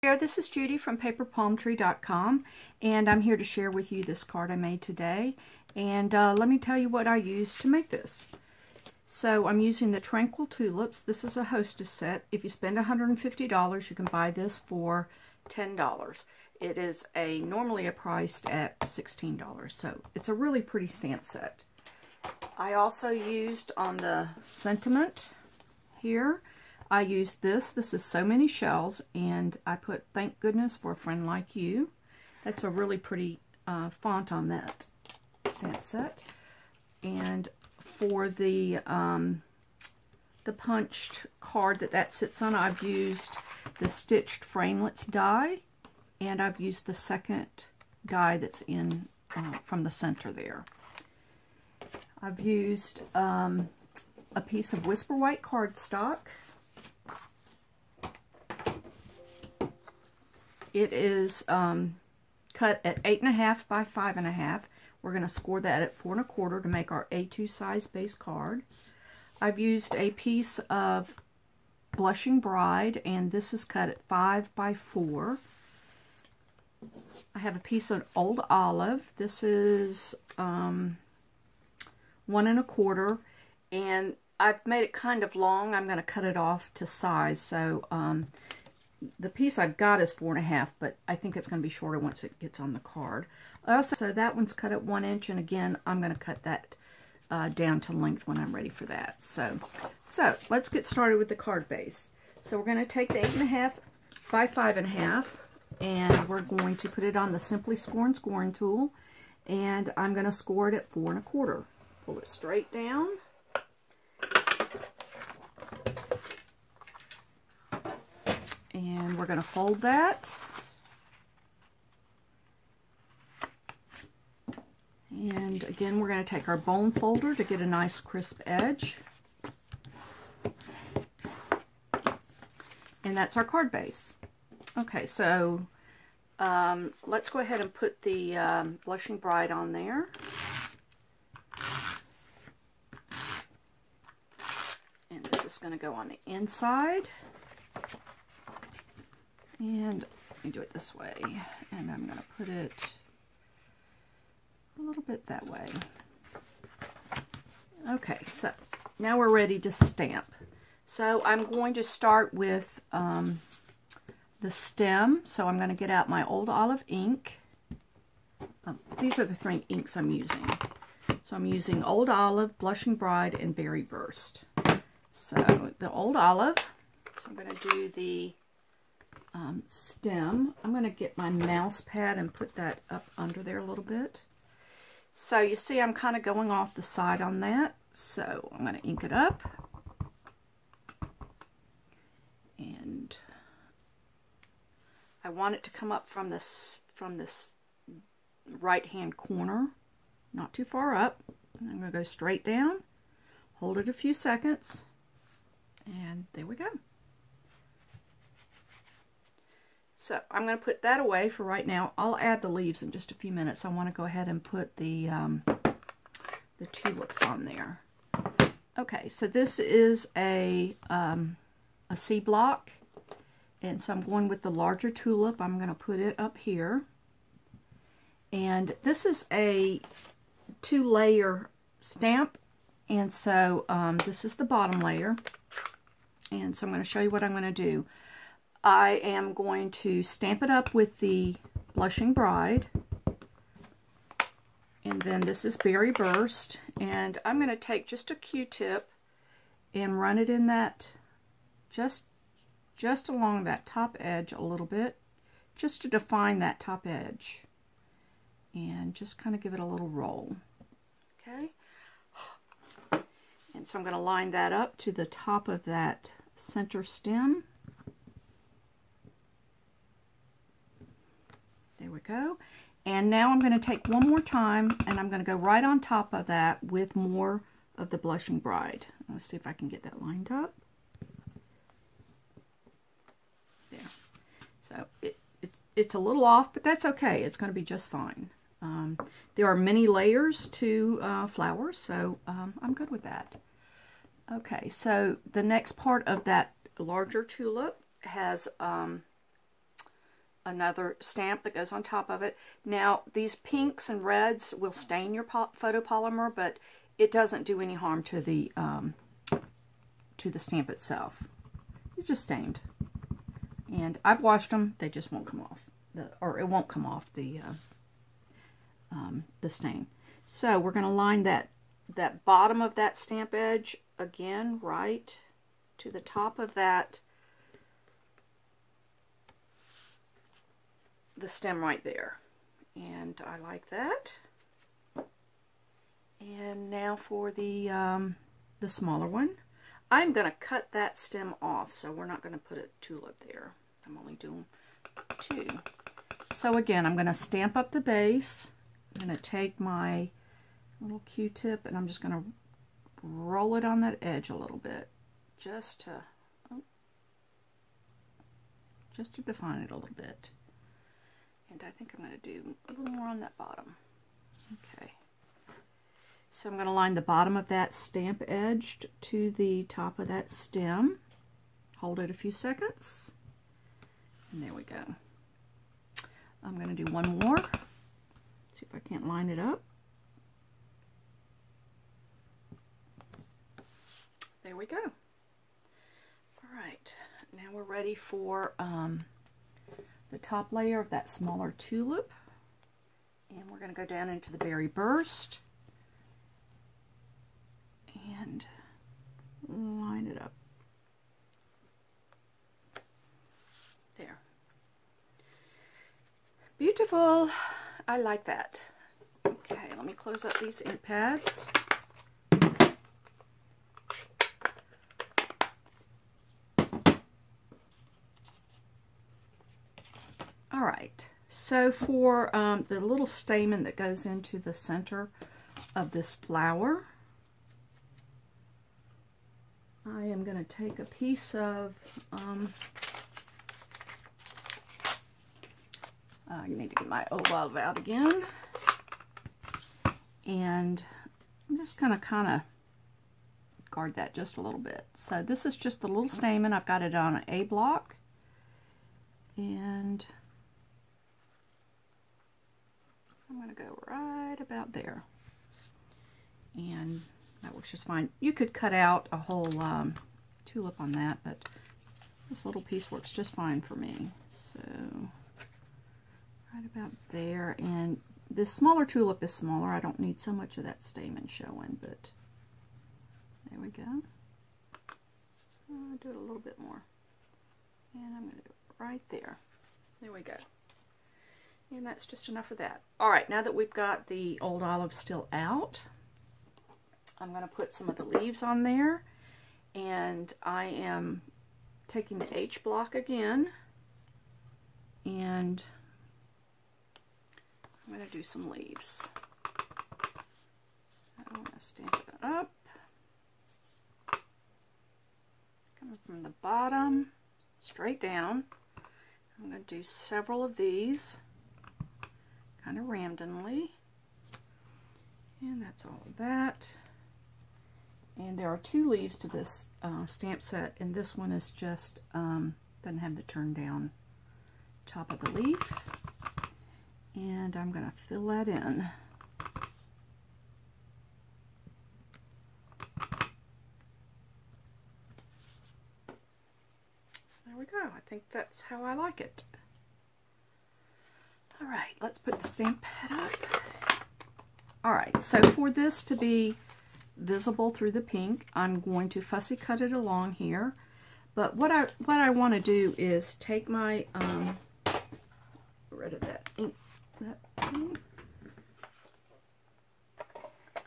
there, this is Judy from paperpalmtree.com, and I'm here to share with you this card I made today. And let me tell you what I used to make this. So I'm using the Tranquil Tulips. This is a hostess set. If you spend $150, you can buy this for $10. It is normally priced at $16, so it's a really pretty stamp set. I also used on the sentiment here, I used this. This is So Many Shells, and I put Thank Goodness for a Friend Like You. That's a really pretty font on that stamp set. And for the punched card that sits on, I've used the Stitched Framelits die, and I've used the second die that's in from the center there. I've used a piece of Whisper White cardstock. It is cut at 8.5 by 5.5. We're going to score that at 4 1/4 to make our A2 size base card. I've used a piece of Blushing Bride, and this is cut at 5 by 4. I have a piece of Old Olive. This is 1 1/4, and I've made it kind of long. I'm going to cut it off to size. So the piece I've got is 4.5, but I think it's going to be shorter once it gets on the card. So that one's cut at 1 inch, and again, I'm going to cut that down to length when I'm ready for that. So let's get started with the card base. So we're going to take the 8.5 by 5.5, and we're going to put it on the Simply Score and Scoring tool, and I'm going to score it at 4 1/4. Pull it straight down. And we're going to fold that. And again, we're going to take our bone folder to get a nice crisp edge. And that's our card base. Okay, so let's go ahead and put the Blushing Bride on there. And this is going to go on the inside. And let me do it this way, and I'm going to put it a little bit that way. Okay, so now we're ready to stamp. So I'm going to start with the stem. So I'm going to get out my Old Olive ink. These are the 3 inks I'm using. So I'm using Old Olive, Blushing Bride, and Berry Burst. So the Old Olive, so I'm going to do the stem. I'm going to get my mouse pad and put that up under there a little bit. So you see I'm kind of going off the side on that. So I'm going to ink it up. And I want it to come up from this right hand corner, not too far up. And I'm going to go straight down, hold it a few seconds, and there we go. So I'm going to put that away for right now. I'll add the leaves in just a few minutes. I want to go ahead and put the tulips on there. Okay, so this is a C block, and so I'm going with the larger tulip. I'm going to put it up here, and this is a 2-layer stamp, and so this is the bottom layer, and so I'm going to show you what I'm going to do. I am going to stamp it up with the Blushing Bride, and then this is Berry Burst, and I'm going to take just a Q-tip and run it in that, just along that top edge a little bit, just to define that top edge, and just kind of give it a little roll. Okay, and so I'm going to line that up to the top of that center stem. There we go. And now I'm going to take one more time, and I'm going to go right on top of that with more of the Blushing Bride. Let's see if I can get that lined up. There. So it's a little off, but that's okay. It's going to be just fine. There are many layers to flowers, so I'm good with that. Okay, so the next part of that larger tulip has another stamp that goes on top of it. Now, these pinks and reds will stain your photopolymer, but it doesn't do any harm to the stamp itself. It's just stained. And I've washed them, they just won't come off. Or it won't come off the stain. So we're going to line that bottom of that stamp edge again right to the top of that, the stem right there. And I like that. And now for the smaller one. I'm going to cut that stem off, so we're not going to put a tulip there. I'm only doing 2. So again, I'm going to stamp up the base. I'm going to take my little Q-tip and I'm just going to roll it on that edge a little bit, just to define it a little bit. And I think I'm going to do a little more on that bottom. Okay. So I'm going to line the bottom of that stamp edge to the top of that stem. Hold it a few seconds. And there we go. I'm going to do one more. See if I can't line it up. There we go. All right. Now we're ready for the top layer of that smaller tulip. And we're going to go down into the berry burst. And line it up. There. Beautiful. I like that. Okay, let me close up these ink pads. All right. So for the little stamen that goes into the center of this flower, I am going to take a piece of, I need to get my olive out again, and I'm just going to kind of guard that just a little bit. So this is just the little stamen. I've got it on an A block, and I'm going to go right about there, and that works just fine. You could cut out a whole tulip on that, but this little piece works just fine for me. So right about there, and this smaller tulip is smaller. I don't need so much of that stamen showing, but there we go. I'll do it a little bit more, and I'm going to do it right there. There we go. And that's just enough of that. All right, now that we've got the old olive still out, I'm going to put some of the leaves on there, and I am taking the H block again, and I'm going to do some leaves. I'm going to stamp it up, coming from the bottom straight down. I'm going to do several of these, kind of randomly, and that's all of that. And there are 2 leaves to this stamp set, and this one is just, doesn't have the turn down top of the leaf. And I'm going to fill that in. There we go. I think that's how I like it. All right, let's put the stamp pad up. All right, so for this to be visible through the pink, I'm going to fussy cut it along here. But what I want to do is take my get rid of that ink.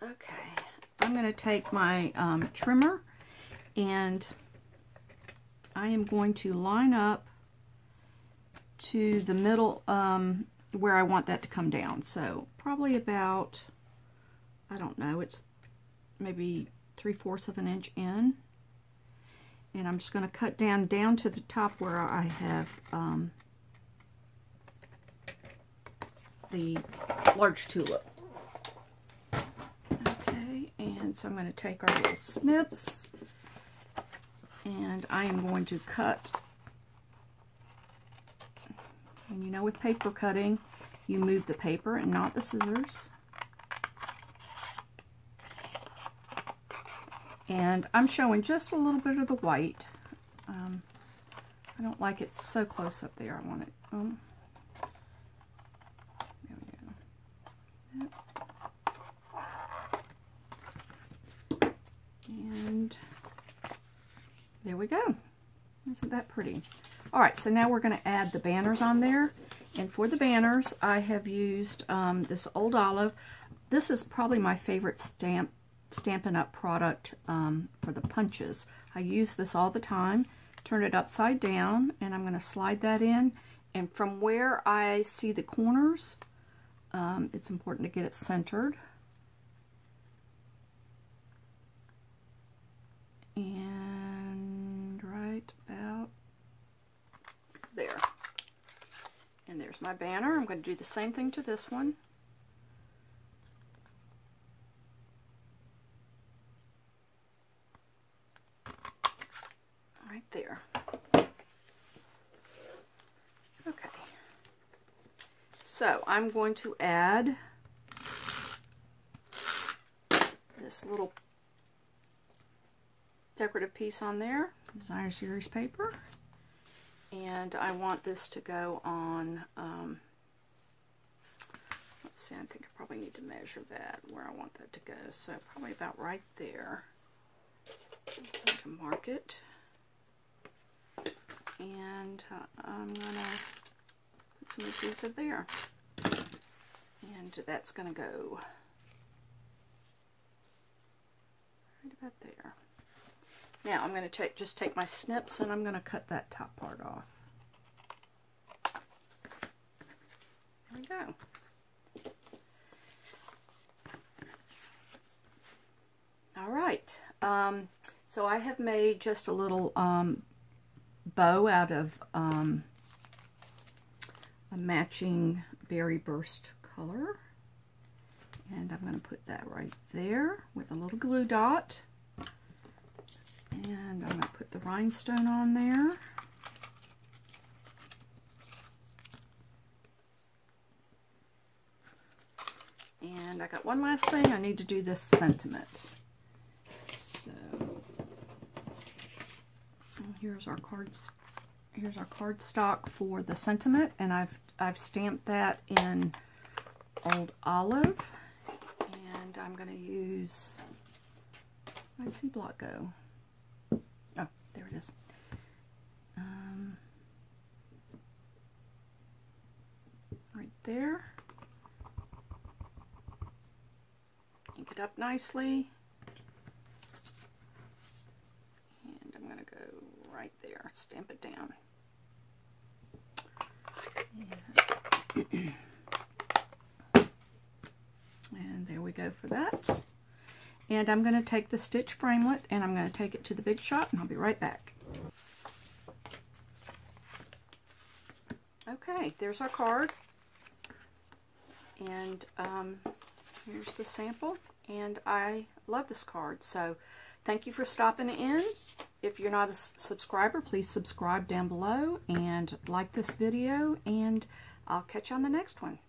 Okay, I'm going to take my trimmer, and I am going to line up to the middle where I want that to come down. So probably about, I don't know, it's maybe 3/4 of an inch in, and I'm just going to cut down to the top where I have the large tulip. Okay, and so I'm going to take our little snips, and I am going to cut And you know, with paper cutting, you move the paper and not the scissors. And I'm showing just a little bit of the white. I don't like it so close up there. I want it, there we go. Yep. And there we go. Isn't that pretty? All right, so now we're going to add the banners on there. And for the banners, I have used this Old Olive. This is probably my favorite Stampin' Up! Product for the punches. I use this all the time. Turn it upside down, and I'm going to slide that in. And from where I see the corners, it's important to get it centered. And right about there. And there's my banner. I'm going to do the same thing to this one. Right there. Okay. So I'm going to add this little decorative piece on there, Designer Series paper. And I want this to go on, let's see, I think I probably need to measure that, where I want that to go. So probably about right there. I'm going to mark it. And I'm going to put some adhesive there. And that's going to go right about there. Now I'm going to just take my snips and I'm going to cut that top part off. There we go. All right. So I have made just a little bow out of a matching Berry Burst color. And I'm going to put that right there with a little glue dot. And I'm going to put the rhinestone on there. And I got one last thing. I need to do this sentiment. So here's our cards. Here's our cardstock for the sentiment, and I've stamped that in Old Olive. And I'm going to use, where'd C block go? Oh, there it is. Right there. Ink it up nicely. And I'm going to go right there. Stamp it down. And there we go for that. And I'm going to take the stitch framelit and I'm going to take it to the Big Shot, and I'll be right back. Okay, there's our card. And here's the sample. And I love this card. So thank you for stopping in. If you're not a subscriber, please subscribe down below and like this video. And I'll catch you on the next one.